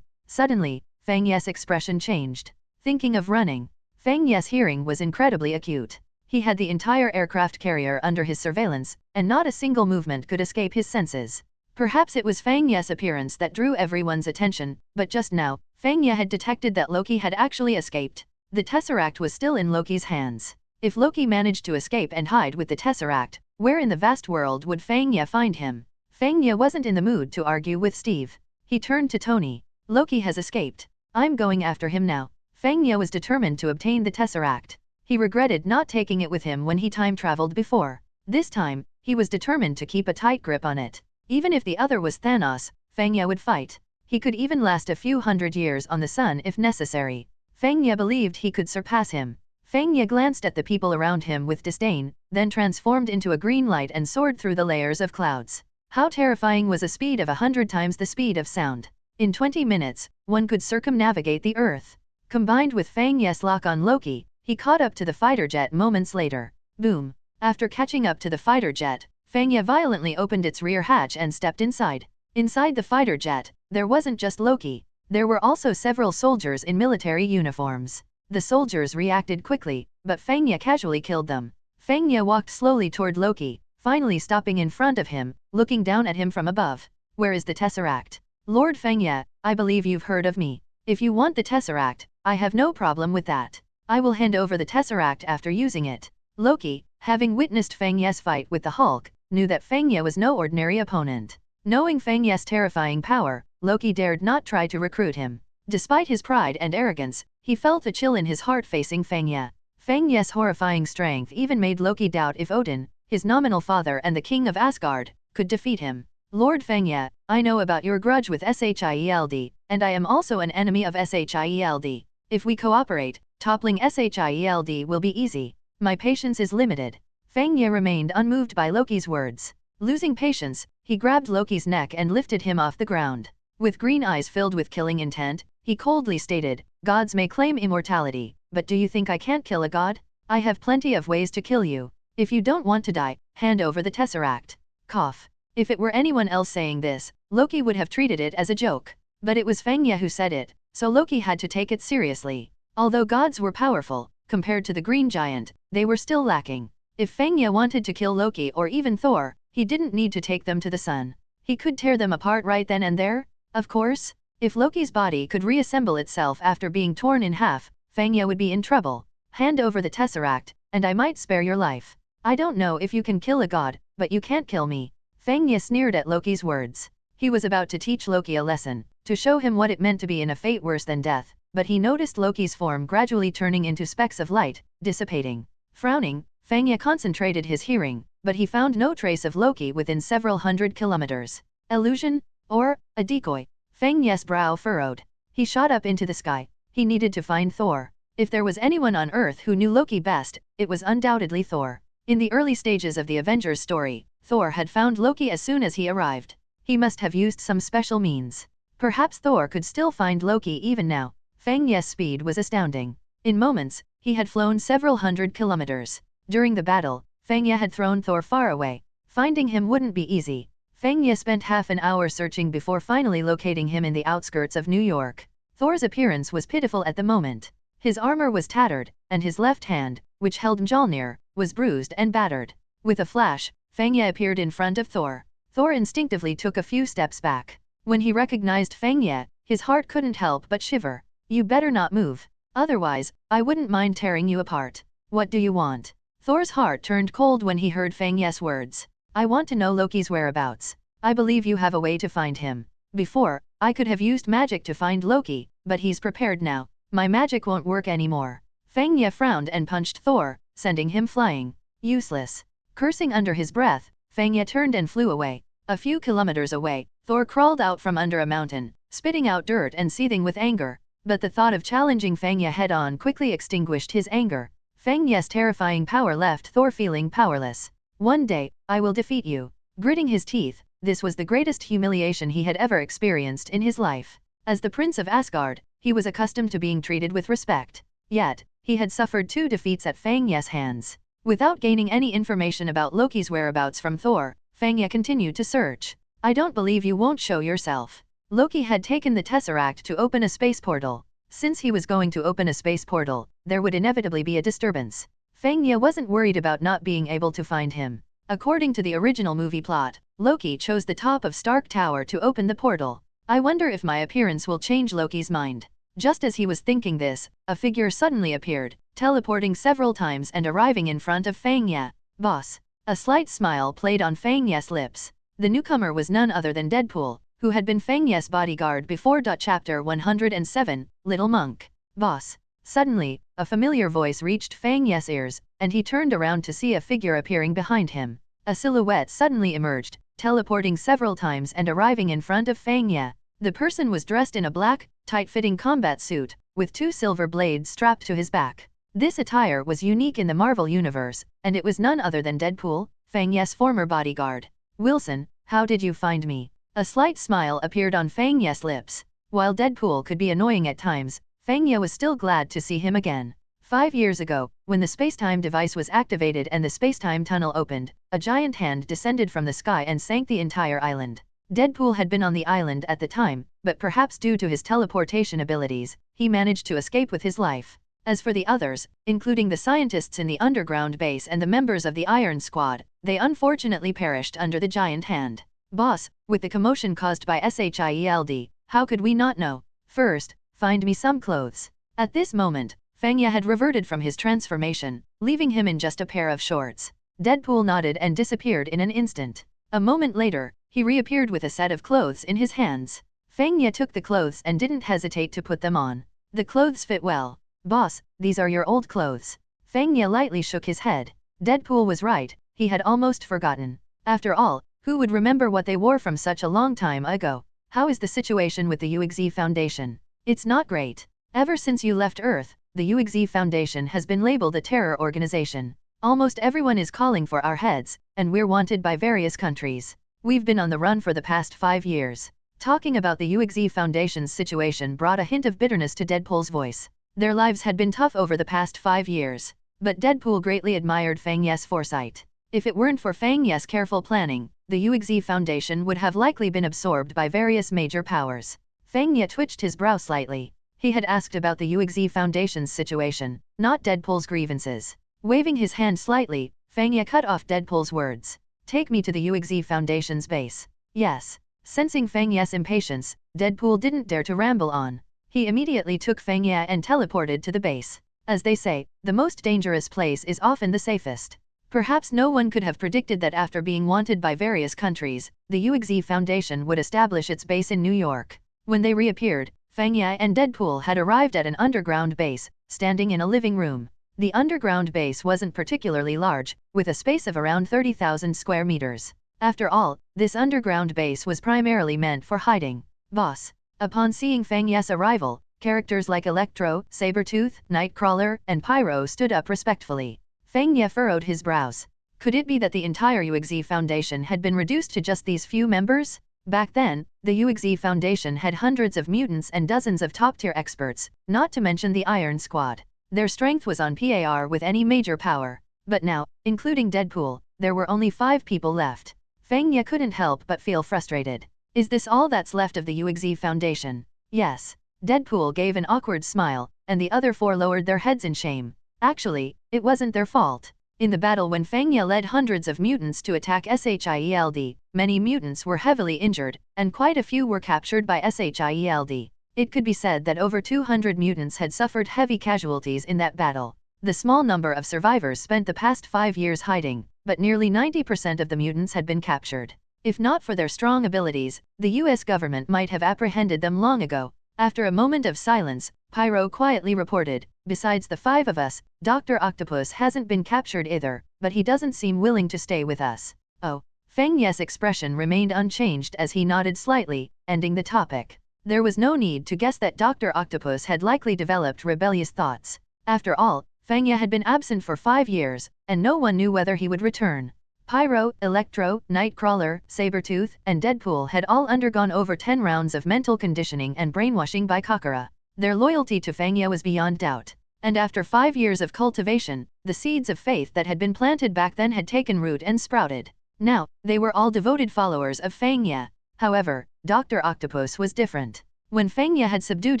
Suddenly, Fang Ye's expression changed. Thinking of running. Fang Ye's hearing was incredibly acute. He had the entire aircraft carrier under his surveillance, and not a single movement could escape his senses. Perhaps it was Fang Ye's appearance that drew everyone's attention, but just now, Fang Ye had detected that Loki had actually escaped. The Tesseract was still in Loki's hands. If Loki managed to escape and hide with the Tesseract, where in the vast world would Fang Ye find him? Fang Ye wasn't in the mood to argue with Steve. He turned to Tony. Loki has escaped. I'm going after him now. Fang Ye was determined to obtain the Tesseract. He regretted not taking it with him when he time-traveled before. This time, he was determined to keep a tight grip on it. Even if the other was Thanos, Fang Ye would fight. He could even last a few hundred years on the sun if necessary. Fang Ye believed he could surpass him. Fang Ye glanced at the people around him with disdain, then transformed into a green light and soared through the layers of clouds. How terrifying was a speed of 100 times the speed of sound. In 20 minutes, one could circumnavigate the Earth. Combined with Fang Ye's lock on Loki, he caught up to the fighter jet moments later. Boom! After catching up to the fighter jet, Fang Ye violently opened its rear hatch and stepped inside. Inside the fighter jet, there wasn't just Loki. There were also several soldiers in military uniforms. The soldiers reacted quickly, but Fang Ye casually killed them. Fang Ye walked slowly toward Loki, finally stopping in front of him, looking down at him from above. Where is the Tesseract? Lord Fang Ye, I believe you've heard of me. If you want the Tesseract, I have no problem with that. I will hand over the Tesseract after using it. Loki, having witnessed Fang Ye's fight with the Hulk, knew that Fang Ye was no ordinary opponent. Knowing Fang Ye's terrifying power, Loki dared not try to recruit him. Despite his pride and arrogance, he felt a chill in his heart facing Fang Ye. Fang Ye's horrifying strength even made Loki doubt if Odin, his nominal father and the king of Asgard, could defeat him. Lord Fang Ye, I know about your grudge with S.H.I.E.L.D, and I am also an enemy of S.H.I.E.L.D. If we cooperate, toppling S.H.I.E.L.D will be easy. My patience is limited. Fang Ye remained unmoved by Loki's words. Losing patience, he grabbed Loki's neck and lifted him off the ground. With green eyes filled with killing intent, he coldly stated, "Gods may claim immortality, but do you think I can't kill a god? I have plenty of ways to kill you. If you don't want to die, hand over the Tesseract." Cough. If it were anyone else saying this, Loki would have treated it as a joke. But it was Fang Ye who said it, so Loki had to take it seriously. Although gods were powerful, compared to the Green Giant, they were still lacking. If Fang Ye wanted to kill Loki or even Thor, he didn't need to take them to the sun. He could tear them apart right then and there. Of course, if Loki's body could reassemble itself after being torn in half, Fang Ye would be in trouble. Hand over the Tesseract, and I might spare your life. I don't know if you can kill a god, but you can't kill me. Fang Ye sneered at Loki's words. He was about to teach Loki a lesson, to show him what it meant to be in a fate worse than death, but he noticed Loki's form gradually turning into specks of light, dissipating. Frowning, Fang Ye concentrated his hearing, but he found no trace of Loki within several hundred kilometers. Illusion? Or a decoy? Fang Ye's brow furrowed. He shot up into the sky. He needed to find Thor. If there was anyone on Earth who knew Loki best, it was undoubtedly Thor. In the early stages of the Avengers story, Thor had found Loki as soon as he arrived. He must have used some special means. Perhaps Thor could still find Loki even now. Fang Ye's speed was astounding. In moments, he had flown several hundred kilometers. During the battle, Fang Ye had thrown Thor far away. Finding him wouldn't be easy. Fang Ye spent half an hour searching before finally locating him in the outskirts of New York. Thor's appearance was pitiful at the moment. His armor was tattered, and his left hand, which held Mjolnir, was bruised and battered. With a flash, Fang Ye appeared in front of Thor. Thor instinctively took a few steps back. When he recognized Fang Ye, his heart couldn't help but shiver. You better not move. Otherwise, I wouldn't mind tearing you apart. What do you want? Thor's heart turned cold when he heard Fang Ye's words. I want to know Loki's whereabouts. I believe you have a way to find him. Before, I could have used magic to find Loki, but he's prepared now. My magic won't work anymore. Fang Ye frowned and punched Thor, sending him flying. Useless. Cursing under his breath, Fang Ye turned and flew away. A few kilometers away, Thor crawled out from under a mountain, spitting out dirt and seething with anger. But the thought of challenging Fang Ye head-on quickly extinguished his anger. Fang Ye's terrifying power left Thor feeling powerless. One day, I will defeat you. Gritting his teeth, this was the greatest humiliation he had ever experienced in his life. As the Prince of Asgard, he was accustomed to being treated with respect. Yet, he had suffered 2 defeats at Fang Ye's hands. Without gaining any information about Loki's whereabouts from Thor, Fang Ye continued to search. I don't believe you won't show yourself. Loki had taken the Tesseract to open a space portal. Since he was going to open a space portal, there would inevitably be a disturbance. Fang Ye wasn't worried about not being able to find him. According to the original movie plot, Loki chose the top of Stark Tower to open the portal. I wonder if my appearance will change Loki's mind. Just as he was thinking this, a figure suddenly appeared, teleporting several times and arriving in front of Fang Ye. Boss. A slight smile played on Fang Ye's lips. The newcomer was none other than Deadpool, who had been Fang Ye's bodyguard before. Chapter 107, Little Monk. Boss. Suddenly, a familiar voice reached Fang Ye's ears, and he turned around to see a figure appearing behind him. A silhouette suddenly emerged, teleporting several times and arriving in front of Fang Ye. The person was dressed in a black, tight-fitting combat suit, with 2 silver blades strapped to his back. This attire was unique in the Marvel Universe, and it was none other than Deadpool, Fang Ye's former bodyguard. "Wilson, how did you find me?" A slight smile appeared on Fang Ye's lips. While Deadpool could be annoying at times, Fang Ye was still glad to see him again. 5 years ago, when the spacetime device was activated and the spacetime tunnel opened, a giant hand descended from the sky and sank the entire island. Deadpool had been on the island at the time, but perhaps due to his teleportation abilities, he managed to escape with his life. As for the others, including the scientists in the underground base and the members of the Iron Squad, they unfortunately perished under the giant hand. "Boss, with the commotion caused by S.H.I.E.L.D, how could we not know? First, find me some clothes." At this moment, Fang Ye had reverted from his transformation, leaving him in just a pair of shorts. Deadpool nodded and disappeared in an instant. A moment later, he reappeared with a set of clothes in his hands. Fang Ye took the clothes and didn't hesitate to put them on. The clothes fit well. "Boss, these are your old clothes." Fang Ye lightly shook his head. Deadpool was right, he had almost forgotten. After all, who would remember what they wore from such a long time ago? "How is the situation with the UXE Foundation?" "It's not great. Ever since you left Earth, the UXE Foundation has been labeled a terror organization. Almost everyone is calling for our heads, and we're wanted by various countries. We've been on the run for the past 5 years. Talking about the UXE Foundation's situation brought a hint of bitterness to Deadpool's voice. Their lives had been tough over the past 5 years. But Deadpool greatly admired Fang Ye's foresight. If it weren't for Fang Ye's careful planning, the UXE Foundation would have likely been absorbed by various major powers. Fang Ye twitched his brow slightly. He had asked about the UXE Foundation's situation, not Deadpool's grievances. Waving his hand slightly, Fang Ye cut off Deadpool's words. "Take me to the UXE Foundation's base." "Yes." Sensing Fang Ye's impatience, Deadpool didn't dare to ramble on. He immediately took Fang Ye and teleported to the base. As they say, the most dangerous place is often the safest. Perhaps no one could have predicted that after being wanted by various countries, the UXE Foundation would establish its base in New York. When they reappeared, Fang Ye and Deadpool had arrived at an underground base, standing in a living room. The underground base wasn't particularly large, with a space of around 30,000 square meters. After all, this underground base was primarily meant for hiding. "Boss." Upon seeing Fang Ye's arrival, characters like Electro, Sabretooth, Nightcrawler, and Pyro stood up respectfully. Fang Ye furrowed his brows. Could it be that the entire UXE Foundation had been reduced to just these few members? Back then, the UXE Foundation had hundreds of mutants and dozens of top-tier experts, not to mention the Iron Squad. Their strength was on par with any major power. But now, including Deadpool, there were only 5 people left. Fang Ye couldn't help but feel frustrated. Is this all that's left of the UXE Foundation? Yes. Deadpool gave an awkward smile, and the other 4 lowered their heads in shame. Actually, it wasn't their fault. In the battle when Fang Ye led hundreds of mutants to attack S.H.I.E.L.D, many mutants were heavily injured, and quite a few were captured by S.H.I.E.L.D. It could be said that over 200 mutants had suffered heavy casualties in that battle. The small number of survivors spent the past 5 years hiding, but nearly 90% of the mutants had been captured. If not for their strong abilities, the US government might have apprehended them long ago. After a moment of silence, Pyro quietly reported, "Besides the 5 of us, Dr. Octopus hasn't been captured either, but he doesn't seem willing to stay with us." "Oh." Fang Ye's expression remained unchanged as he nodded slightly, ending the topic. There was no need to guess that Dr. Octopus had likely developed rebellious thoughts. After all, Fang Ye had been absent for 5 years, and no one knew whether he would return. Pyro, Electro, Nightcrawler, Sabretooth, and Deadpool had all undergone over 10 rounds of mental conditioning and brainwashing by Kakara. Their loyalty to Fang Ye was beyond doubt. And after 5 years of cultivation, the seeds of faith that had been planted back then had taken root and sprouted. Now, they were all devoted followers of Fang Ye. However, Dr. Octopus was different. When Fang Ye had subdued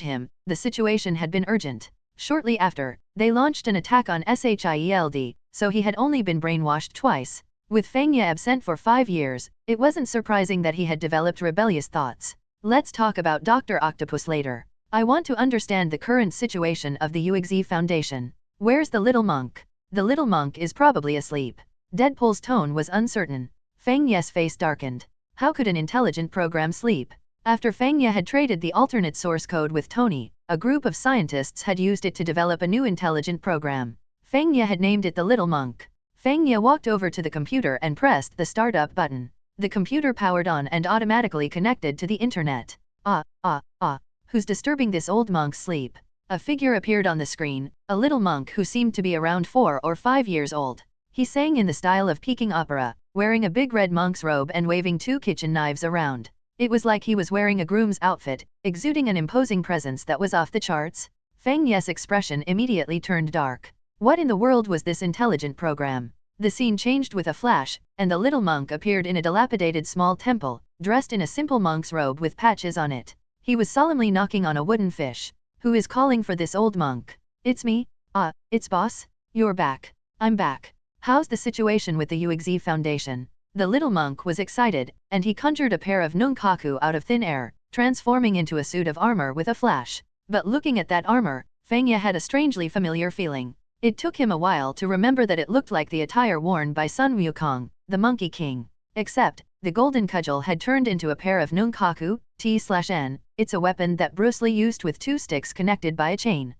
him, the situation had been urgent. Shortly after, they launched an attack on S.H.I.E.L.D, so he had only been brainwashed twice. With Fang Ye absent for 5 years, it wasn't surprising that he had developed rebellious thoughts. Let's talk about Dr. Octopus later. I want to understand the current situation of the UXE Foundation. Where's the little monk? The little monk is probably asleep. Deadpool's tone was uncertain. Fang Ye's face darkened. How could an intelligent program sleep? After Fang Ye had traded the alternate source code with Tony, a group of scientists had used it to develop a new intelligent program. Fang Ye had named it the Little Monk. Fang Ye walked over to the computer and pressed the startup button. The computer powered on and automatically connected to the internet. Who's disturbing this old monk's sleep? A figure appeared on the screen, a little monk who seemed to be around 4 or 5 years old. He sang in the style of Peking opera, wearing a big red monk's robe and waving 2 kitchen knives around. It was like he was wearing a groom's outfit, exuding an imposing presence that was off the charts. Fang Ye's expression immediately turned dark. What in the world was this intelligent program? The scene changed with a flash, and the little monk appeared in a dilapidated small temple, dressed in a simple monk's robe with patches on it. He was solemnly knocking on a wooden fish. Who is calling for this old monk? It's me. It's boss. You're back. I'm back. How's the situation with the UXZ Foundation? The little monk was excited, and he conjured a pair of nunchaku out of thin air, transforming into a suit of armor with a flash. But looking at that armor, Fang Ye had a strangely familiar feeling. It took him a while to remember that it looked like the attire worn by Sun Wukong, the Monkey King. Except, the golden cudgel had turned into a pair of nunchaku, T/N, it's a weapon that Bruce Lee used with 2 sticks connected by a chain.